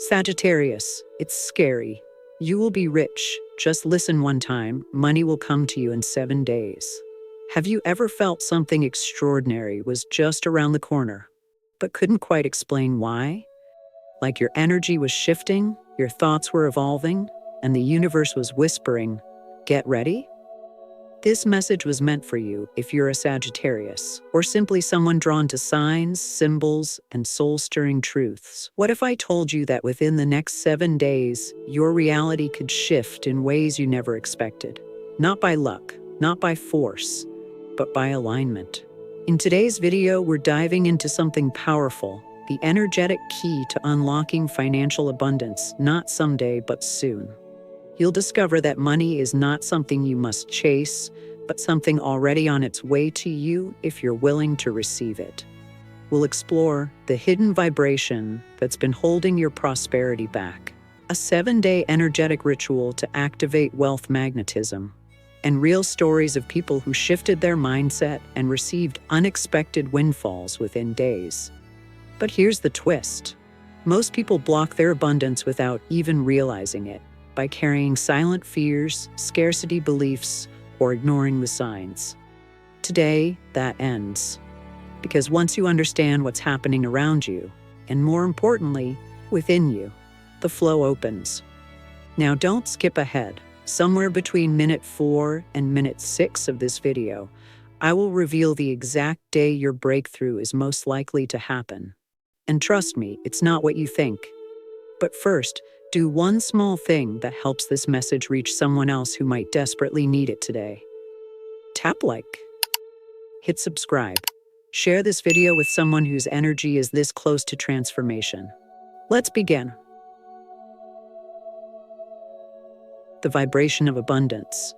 Sagittarius, it's scary. You will be rich. Just listen one time, money will come to you in 7 days. Have you ever felt something extraordinary was just around the corner, but couldn't quite explain why? Like your energy was shifting, your thoughts were evolving, and the universe was whispering, "Get ready?" This message was meant for you if you're a Sagittarius, or simply someone drawn to signs, symbols, and soul-stirring truths. What if I told you that within the next 7 days, your reality could shift in ways you never expected? Not by luck, not by force, but by alignment. In today's video, we're diving into something powerful, the energetic key to unlocking financial abundance, not someday, but soon. You'll discover that money is not something you must chase, but something already on its way to you if you're willing to receive it. We'll explore the hidden vibration that's been holding your prosperity back, a 7-day energetic ritual to activate wealth magnetism, and real stories of people who shifted their mindset and received unexpected windfalls within days. But here's the twist. Most people block their abundance without even realizing it, by carrying silent fears, scarcity beliefs, or ignoring the signs. Today, that ends. Because once you understand what's happening around you, and more importantly, within you, the flow opens. Now don't skip ahead. Somewhere between minute 4 and minute 6 of this video, I will reveal the exact day your breakthrough is most likely to happen. And trust me, it's not what you think. But first, do one small thing that helps this message reach someone else who might desperately need it today. Tap like. Hit subscribe. Share this video with someone whose energy is this close to transformation. Let's begin. The vibration of abundance.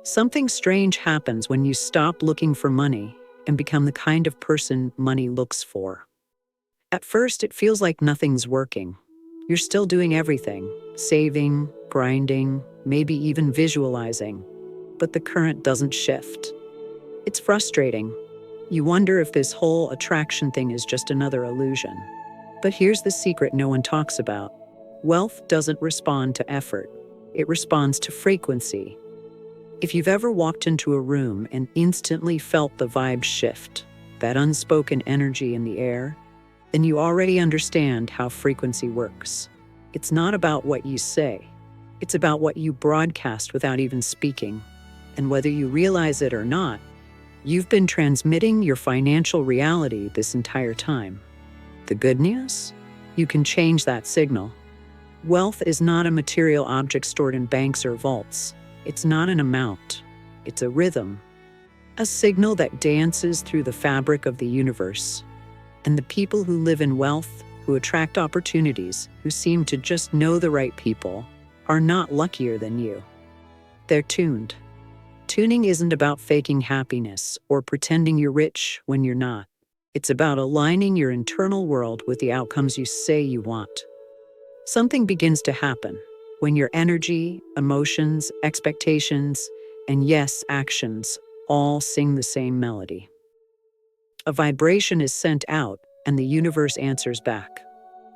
Something strange happens when you stop looking for money and become the kind of person money looks for. At first, it feels like nothing's working. You're still doing everything, saving, grinding, maybe even visualizing, but the current doesn't shift. It's frustrating. You wonder if this whole attraction thing is just another illusion. But here's the secret no one talks about. Wealth doesn't respond to effort. It responds to frequency. If you've ever walked into a room and instantly felt the vibe shift, that unspoken energy in the air, then you already understand how frequency works. It's not about what you say. It's about what you broadcast without even speaking. And whether you realize it or not, you've been transmitting your financial reality this entire time. The good news? You can change that signal. Wealth is not a material object stored in banks or vaults. It's not an amount. It's a rhythm. A signal that dances through the fabric of the universe. And the people who live in wealth, who attract opportunities, who seem to just know the right people, are not luckier than you. They're tuned. Tuning isn't about faking happiness or pretending you're rich when you're not. It's about aligning your internal world with the outcomes you say you want. Something begins to happen when your energy, emotions, expectations, and yes, actions all sing the same melody. A vibration is sent out, and the universe answers back.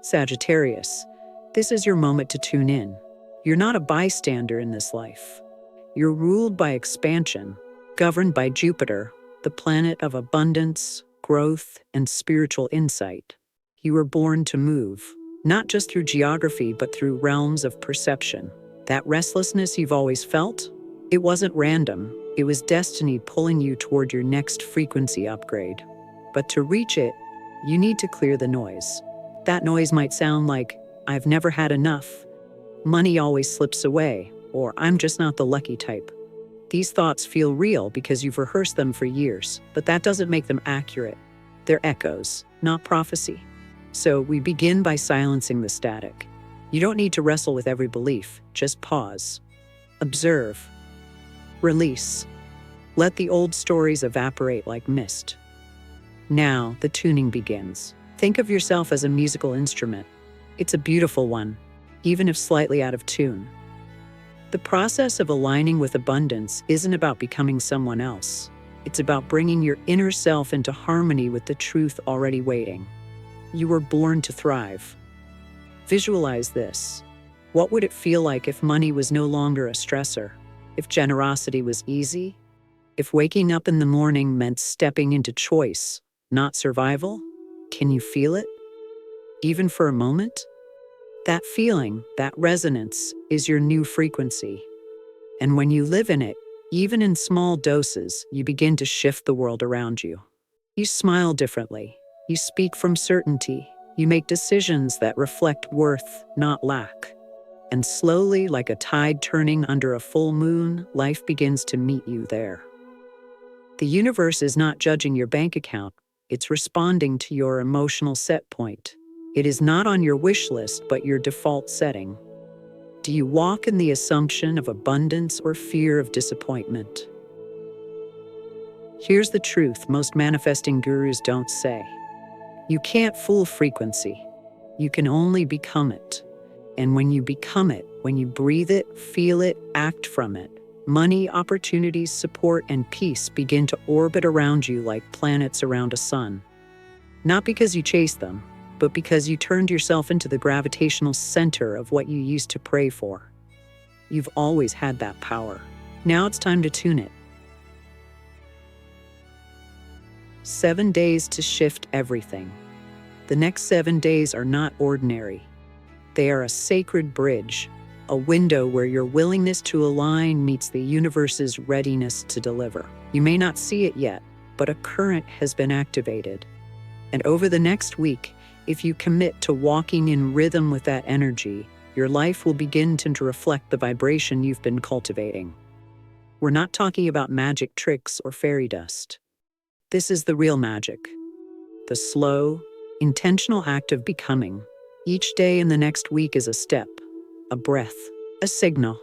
Sagittarius, this is your moment to tune in. You're not a bystander in this life. You're ruled by expansion, governed by Jupiter, the planet of abundance, growth, and spiritual insight. You were born to move, not just through geography, but through realms of perception. That restlessness you've always felt? It wasn't random. It was destiny pulling you toward your next frequency upgrade. But to reach it, you need to clear the noise. That noise might sound like, "I've never had enough," "Money always slips away," or "I'm just not the lucky type." These thoughts feel real because you've rehearsed them for years, but that doesn't make them accurate. They're echoes, not prophecy. So we begin by silencing the static. You don't need to wrestle with every belief, just pause. Observe. Release. Let the old stories evaporate like mist. Now, the tuning begins. Think of yourself as a musical instrument. It's a beautiful one, even if slightly out of tune. The process of aligning with abundance isn't about becoming someone else. It's about bringing your inner self into harmony with the truth already waiting. You were born to thrive. Visualize this. What would it feel like if money was no longer a stressor? If generosity was easy? If waking up in the morning meant stepping into choice, not survival? Can you feel it? Even for a moment? That feeling, that resonance, is your new frequency. And when you live in it, even in small doses, you begin to shift the world around you. You smile differently. You speak from certainty. You make decisions that reflect worth, not lack. And slowly, like a tide turning under a full moon, life begins to meet you there. The universe is not judging your bank account. It's responding to your emotional set point. It is not on your wish list, but your default setting. Do you walk in the assumption of abundance or fear of disappointment? Here's the truth most manifesting gurus don't say. You can't fool frequency. You can only become it. And when you become it, when you breathe it, feel it, act from it, money, opportunities, support, and peace begin to orbit around you like planets around a sun. Not because you chase them, but because you turned yourself into the gravitational center of what you used to pray for. You've always had that power. Now it's time to tune it. 7 days to shift everything. The next 7 days are not ordinary. They are a sacred bridge, a window where your willingness to align meets the universe's readiness to deliver. You may not see it yet, but a current has been activated. And over the next week, if you commit to walking in rhythm with that energy, your life will begin to reflect the vibration you've been cultivating. We're not talking about magic tricks or fairy dust. This is the real magic. The slow, intentional act of becoming. Each day in the next week is a step, a breath, a signal.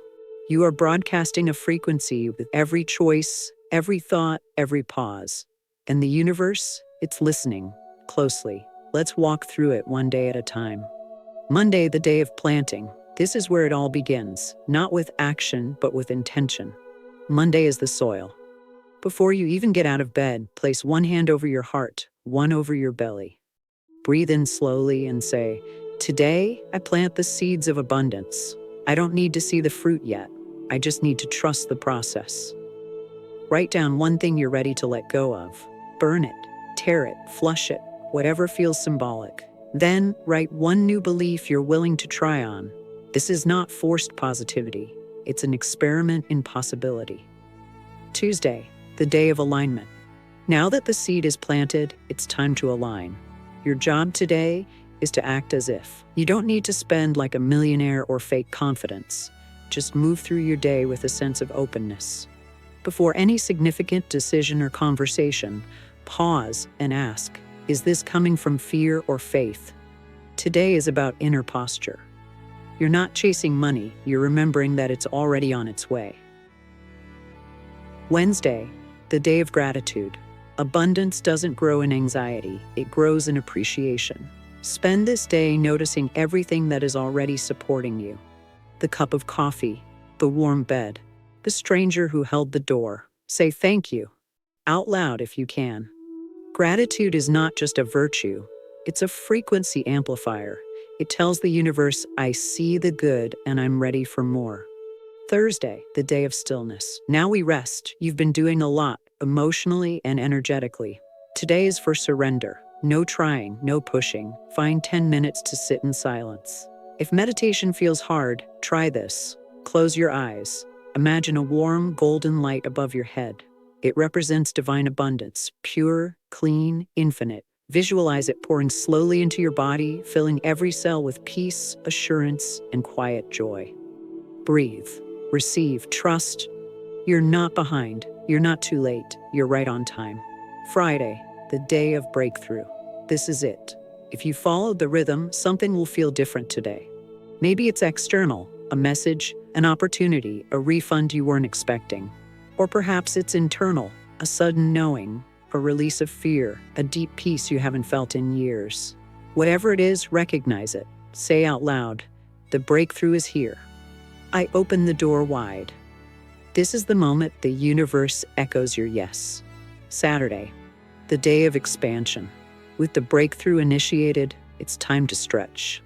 You are broadcasting a frequency with every choice, every thought, every pause. And the universe, it's listening closely. Let's walk through it one day at a time. Monday, the day of planting. This is where it all begins, not with action, but with intention. Monday is the soil. Before you even get out of bed, place one hand over your heart, one over your belly. Breathe in slowly and say, "Today, I plant the seeds of abundance. I don't need to see the fruit yet. I just need to trust the process." Write down one thing you're ready to let go of. Burn it, tear it, flush it, whatever feels symbolic. Then, write one new belief you're willing to try on. This is not forced positivity. It's an experiment in possibility. Tuesday, the day of alignment. Now that the seed is planted, it's time to align. Your job today is to act as if. You don't need to spend like a millionaire or fake confidence. Just move through your day with a sense of openness. Before any significant decision or conversation, pause and ask, is this coming from fear or faith? Today is about inner posture. You're not chasing money, you're remembering that it's already on its way. Wednesday, the day of gratitude. Abundance doesn't grow in anxiety, it grows in appreciation. Spend this day noticing everything that is already supporting you. The cup of coffee, the warm bed, the stranger who held the door. Say thank you, out loud if you can. Gratitude is not just a virtue, it's a frequency amplifier. It tells the universe, I see the good and I'm ready for more. Thursday, the day of stillness. Now we rest. You've been doing a lot, emotionally and energetically. Today is for surrender. No trying, no pushing. Find 10 minutes to sit in silence. If meditation feels hard, try this. Close your eyes. Imagine a warm, golden light above your head. It represents divine abundance, pure, clean, infinite. Visualize it pouring slowly into your body, filling every cell with peace, assurance, and quiet joy. Breathe, receive, trust. You're not behind. You're not too late. You're right on time. Friday, the day of breakthrough. This is it. If you followed the rhythm, something will feel different today. Maybe it's external, a message, an opportunity, a refund you weren't expecting. Or perhaps it's internal, a sudden knowing, a release of fear, a deep peace you haven't felt in years. Whatever it is, recognize it. Say out loud, the breakthrough is here. I open the door wide. This is the moment the universe echoes your yes. Saturday, the day of expansion. With the breakthrough initiated, it's time to stretch.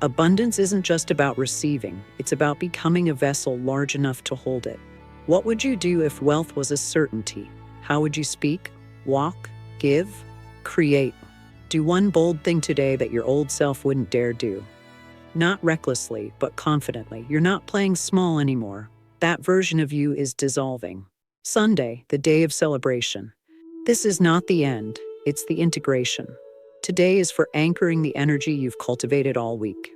Abundance isn't just about receiving, it's about becoming a vessel large enough to hold it. What would you do if wealth was a certainty? How would you speak, walk, give, create? Do one bold thing today that your old self wouldn't dare do. Not recklessly, but confidently. You're not playing small anymore. That version of you is dissolving. Sunday, the day of celebration. This is not the end, it's the integration. Today is for anchoring the energy you've cultivated all week.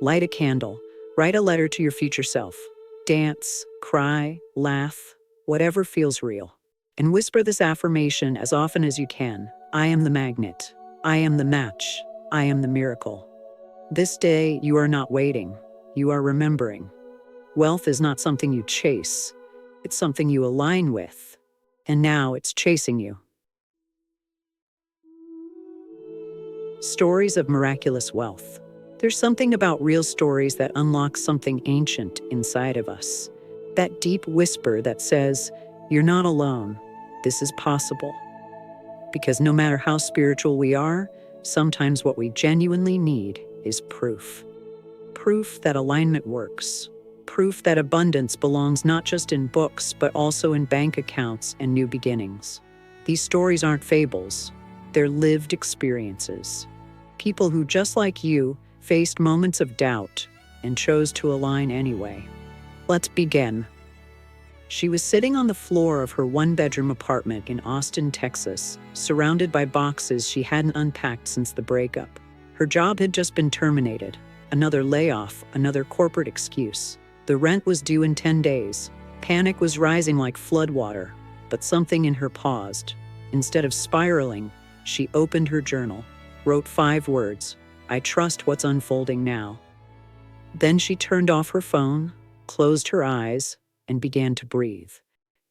Light a candle, write a letter to your future self. Dance, cry, laugh, whatever feels real. And whisper this affirmation as often as you can. I am the magnet. I am the match. I am the miracle. This day, you are not waiting. You are remembering. Wealth is not something you chase. It's something you align with. And now it's chasing you. Stories of miraculous wealth. There's something about real stories that unlocks something ancient inside of us. That deep whisper that says, you're not alone. This is possible. Because no matter how spiritual we are, sometimes what we genuinely need is proof. Proof that alignment works. Proof that abundance belongs not just in books, but also in bank accounts and new beginnings. These stories aren't fables. They're lived experiences. People who, just like you, faced moments of doubt and chose to align anyway. Let's begin. She was sitting on the floor of her one-bedroom apartment in Austin, Texas, surrounded by boxes she hadn't unpacked since the breakup. Her job had just been terminated. Another layoff, another corporate excuse. The rent was due in 10 days. Panic was rising like floodwater, but something in her paused. Instead of spiraling, she opened her journal, wrote 5 words, I trust what's unfolding now. Then she turned off her phone, closed her eyes, and began to breathe.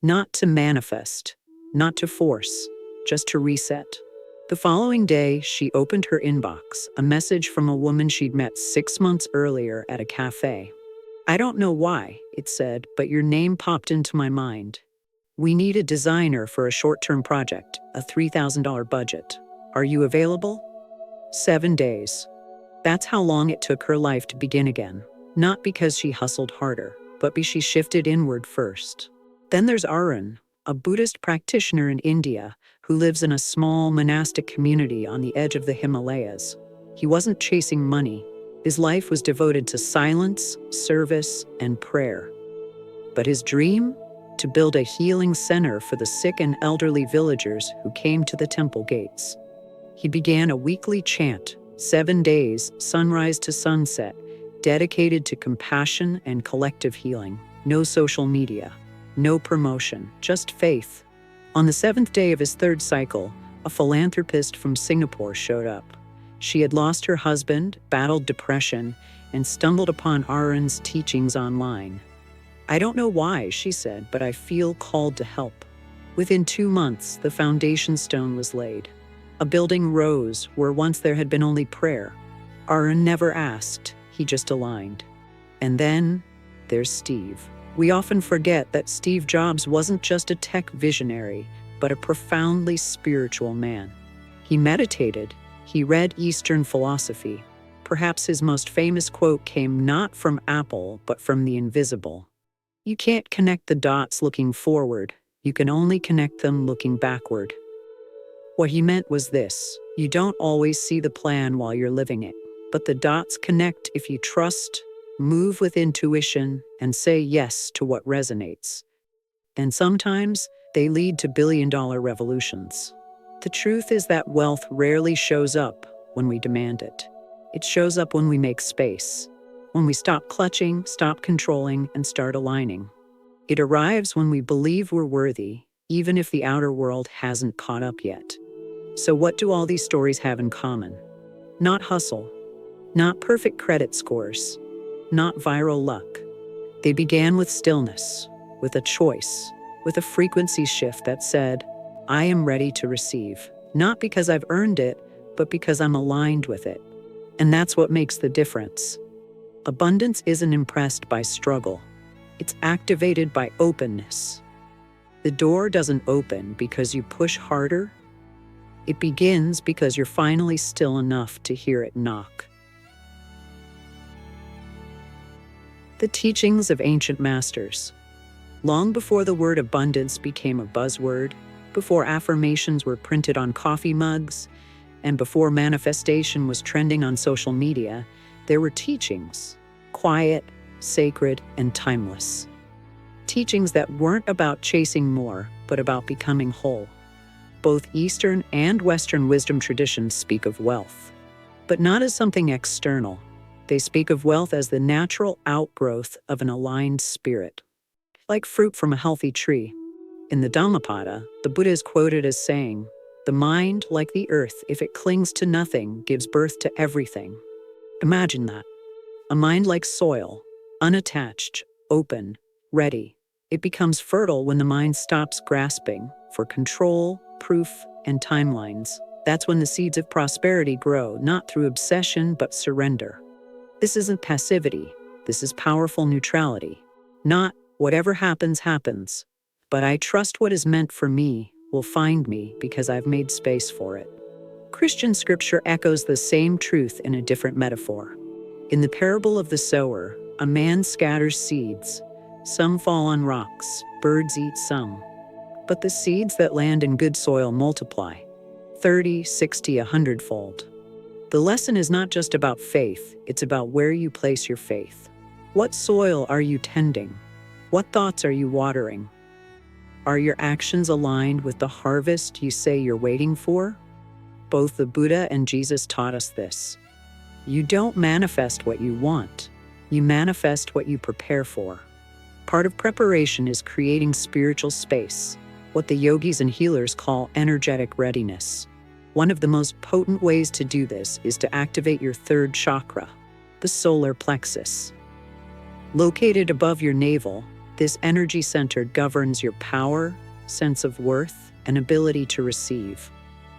Not to manifest, not to force, just to reset. The following day, she opened her inbox, a message from a woman she'd met 6 months earlier at a cafe. I don't know why, it said, but your name popped into my mind. We need a designer for a short-term project, a $3,000 budget. Are you available? 7 days. That's how long it took her life to begin again. Not because she hustled harder, but because she shifted inward first. Then there's Arun, a Buddhist practitioner in India who lives in a small monastic community on the edge of the Himalayas. He wasn't chasing money. His life was devoted to silence, service, and prayer. But his dream? To build a healing center for the sick and elderly villagers who came to the temple gates. He began a weekly chant, 7 days, sunrise to sunset, dedicated to compassion and collective healing. No social media, no promotion, just faith. On the 7th day of his 3rd cycle, a philanthropist from Singapore showed up. She had lost her husband, battled depression, and stumbled upon Arun's teachings online. I don't know why, she said, but I feel called to help. Within 2 months, the foundation stone was laid. A building rose where once there had been only prayer. Arun never asked, he just aligned. And then there's Steve. We often forget that Steve Jobs wasn't just a tech visionary, but a profoundly spiritual man. He meditated, he read Eastern philosophy. Perhaps his most famous quote came not from Apple, but from the invisible. You can't connect the dots looking forward, you can only connect them looking backward. What he meant was this: you don't always see the plan while you're living it, but the dots connect if you trust, move with intuition, and say yes to what resonates. And sometimes they lead to billion-dollar revolutions. The truth is that wealth rarely shows up when we demand it. It shows up when we make space, when we stop clutching, stop controlling, and start aligning. It arrives when we believe we're worthy, even if the outer world hasn't caught up yet. So what do all these stories have in common? Not hustle, not perfect credit scores, not viral luck. They began with stillness, with a choice, with a frequency shift that said, I am ready to receive, not because I've earned it, but because I'm aligned with it. And that's what makes the difference. Abundance isn't impressed by struggle. It's activated by openness. The door doesn't open because you push harder. It begins because you're finally still enough to hear it knock. The teachings of ancient masters. Long before the word abundance became a buzzword, before affirmations were printed on coffee mugs, and before manifestation was trending on social media, there were teachings, quiet, sacred, and timeless. Teachings that weren't about chasing more, but about becoming whole. Both Eastern and Western wisdom traditions speak of wealth, but not as something external. They speak of wealth as the natural outgrowth of an aligned spirit, like fruit from a healthy tree. In the Dhammapada, the Buddha is quoted as saying, "The mind, like the earth, if it clings to nothing, gives birth to everything." Imagine that. A mind like soil, unattached, open, ready. It becomes fertile when the mind stops grasping for control, proof, and timelines. That's when the seeds of prosperity grow, not through obsession, but surrender. This isn't passivity. This is powerful neutrality. Not, whatever happens, happens. But I trust what is meant for me will find me because I've made space for it. Christian scripture echoes the same truth in a different metaphor. In the parable of the sower, a man scatters seeds. Some fall on rocks, birds eat some. But the seeds that land in good soil multiply, 30, 60, 100-fold. The lesson is not just about faith, it's about where you place your faith. What soil are you tending? What thoughts are you watering? Are your actions aligned with the harvest you say you're waiting for? Both the Buddha and Jesus taught us this. You don't manifest what you want. You manifest what you prepare for. Part of preparation is creating spiritual space, what the yogis and healers call energetic readiness. One of the most potent ways to do this is to activate your third chakra, the solar plexus. Located above your navel, this energy center governs your power, sense of worth, and ability to receive.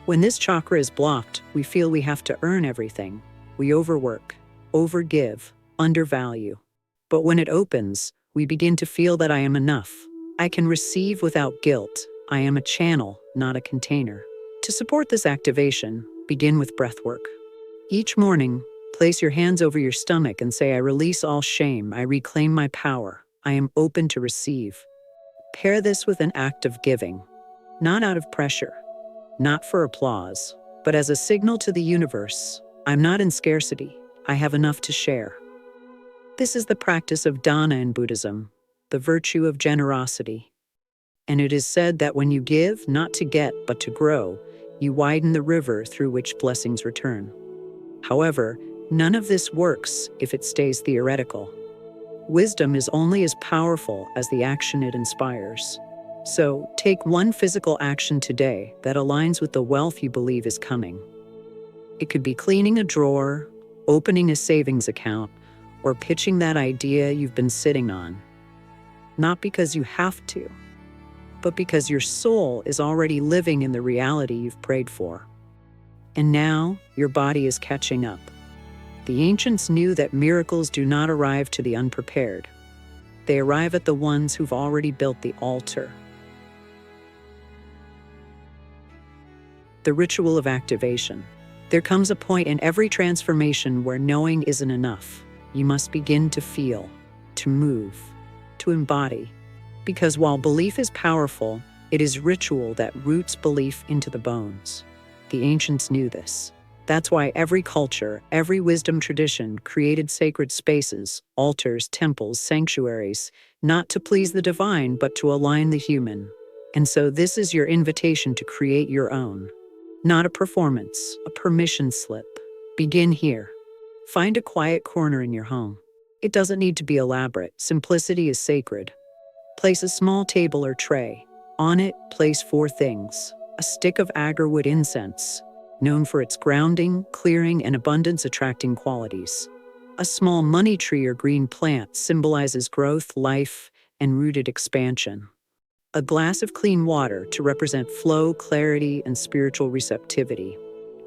When this chakra is blocked, we feel we have to earn everything. We overwork, overgive, undervalue. But when it opens, we begin to feel that I am enough. I can receive without guilt. I am a channel, not a container. To support this activation, begin with breathwork. Each morning, place your hands over your stomach and say, I release all shame, I reclaim my power, I am open to receive. Pair this with an act of giving, not out of pressure, not for applause, but as a signal to the universe, I'm not in scarcity, I have enough to share. This is the practice of dana in Buddhism, the virtue of generosity. And it is said that when you give, not to get, but to grow, you widen the river through which blessings return. However, none of this works if it stays theoretical. Wisdom is only as powerful as the action it inspires. So, take one physical action today that aligns with the wealth you believe is coming. It could be cleaning a drawer, opening a savings account, or pitching that idea you've been sitting on. Not because you have to, but because your soul is already living in the reality you've prayed for. And now, your body is catching up. The ancients knew that miracles do not arrive to the unprepared. They arrive at the ones who've already built the altar. The ritual of activation. There comes a point in every transformation where knowing isn't enough. You must begin to feel, to move, to embody. Because while belief is powerful, it is ritual that roots belief into the bones. The ancients knew this. That's why every culture, every wisdom tradition created sacred spaces, altars, temples, sanctuaries, not to please the divine, but to align the human. And so this is your invitation to create your own. Not a performance, a permission slip. Begin here. Find a quiet corner in your home. It doesn't need to be elaborate. Simplicity is sacred. Place a small table or tray. On it, place 4 things. A stick of agarwood incense, known for its grounding, clearing, and abundance-attracting qualities. A small money tree or green plant symbolizes growth, life, and rooted expansion. A glass of clean water to represent flow, clarity, and spiritual receptivity.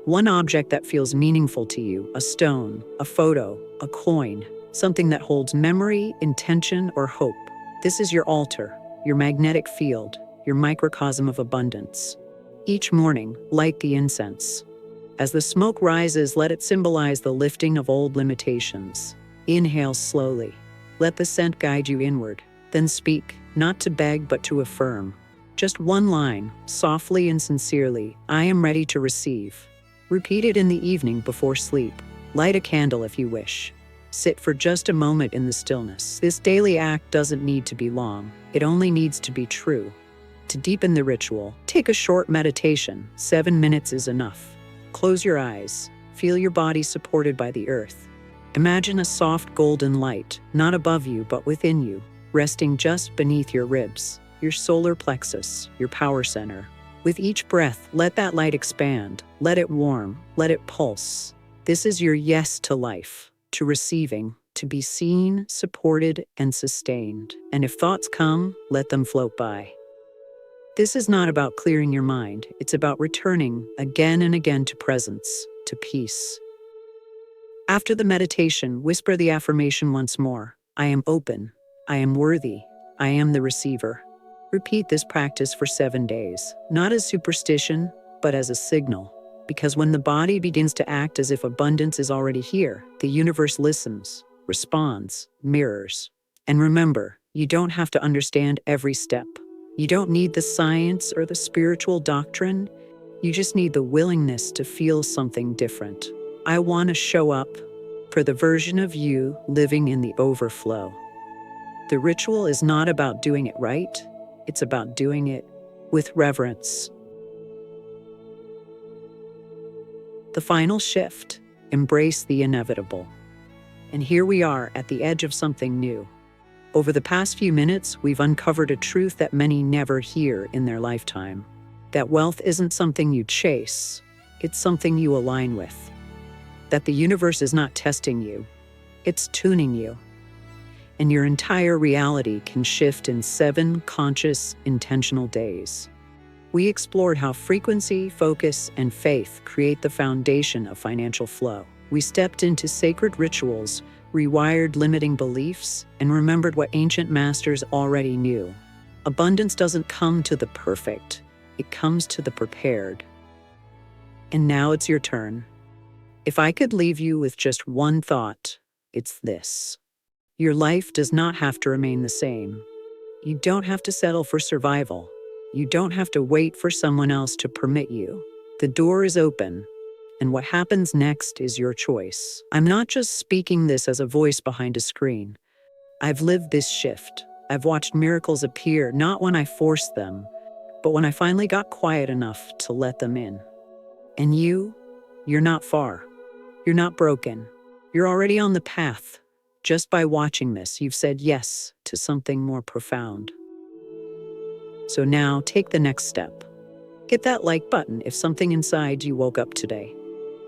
One object that feels meaningful to you, a stone, a photo, a coin, something that holds memory, intention, or hope. This is your altar, your magnetic field, your microcosm of abundance. Each morning, light the incense. As the smoke rises, let it symbolize the lifting of old limitations. Inhale slowly. Let the scent guide you inward. Then speak, not to beg but to affirm. Just one line, softly and sincerely, I am ready to receive. Repeat it in the evening before sleep. Light a candle if you wish. Sit for just a moment in the stillness. This daily act doesn't need to be long. It only needs to be true. To deepen the ritual, take a short meditation. 7 minutes is enough. Close your eyes. Feel your body supported by the earth. Imagine a soft golden light, not above you but within you, resting just beneath your ribs, your solar plexus, your power center. With each breath, let that light expand. Let it warm. Let it pulse. This is your yes to life, to receiving, to be seen, supported, and sustained. And if thoughts come, let them float by. This is not about clearing your mind. It's about returning again and again to presence, to peace. After the meditation, whisper the affirmation once more. I am open. I am worthy. I am the receiver. Repeat this practice for 7 days, not as superstition, but as a signal. Because when the body begins to act as if abundance is already here, the universe listens, responds, mirrors. And remember, you don't have to understand every step. You don't need the science or the spiritual doctrine. You just need the willingness to feel something different. I want to show up for the version of you living in the overflow. The ritual is not about doing it right. It's about doing it with reverence. The final shift, embrace the inevitable. And here we are at the edge of something new. Over the past few minutes, we've uncovered a truth that many never hear in their lifetime. That wealth isn't something you chase, it's something you align with. That the universe is not testing you, it's tuning you. And your entire reality can shift in 7 conscious, intentional days. We explored how frequency, focus, and faith create the foundation of financial flow. We stepped into sacred rituals, rewired limiting beliefs, and remembered what ancient masters already knew. Abundance doesn't come to the perfect, it comes to the prepared. And now it's your turn. If I could leave you with just one thought, it's this. Your life does not have to remain the same. You don't have to settle for survival. You don't have to wait for someone else to permit you. The door is open, and what happens next is your choice. I'm not just speaking this as a voice behind a screen. I've lived this shift. I've watched miracles appear, not when I forced them, but when I finally got quiet enough to let them in. And you're not far. You're not broken. You're already on the path. Just by watching this, you've said yes to something more profound. So now take the next step. Hit that like button if something inside you woke up today.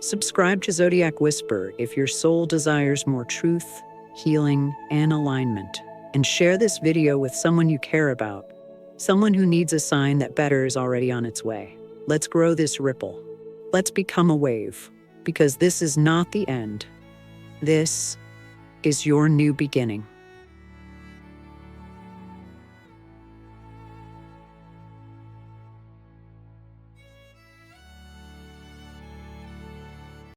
Subscribe to Zodiac Whisper if your soul desires more truth, healing, and alignment. And share this video with someone you care about, someone who needs a sign that better is already on its way. Let's grow this ripple. Let's become a wave, because this is not the end. This is your new beginning.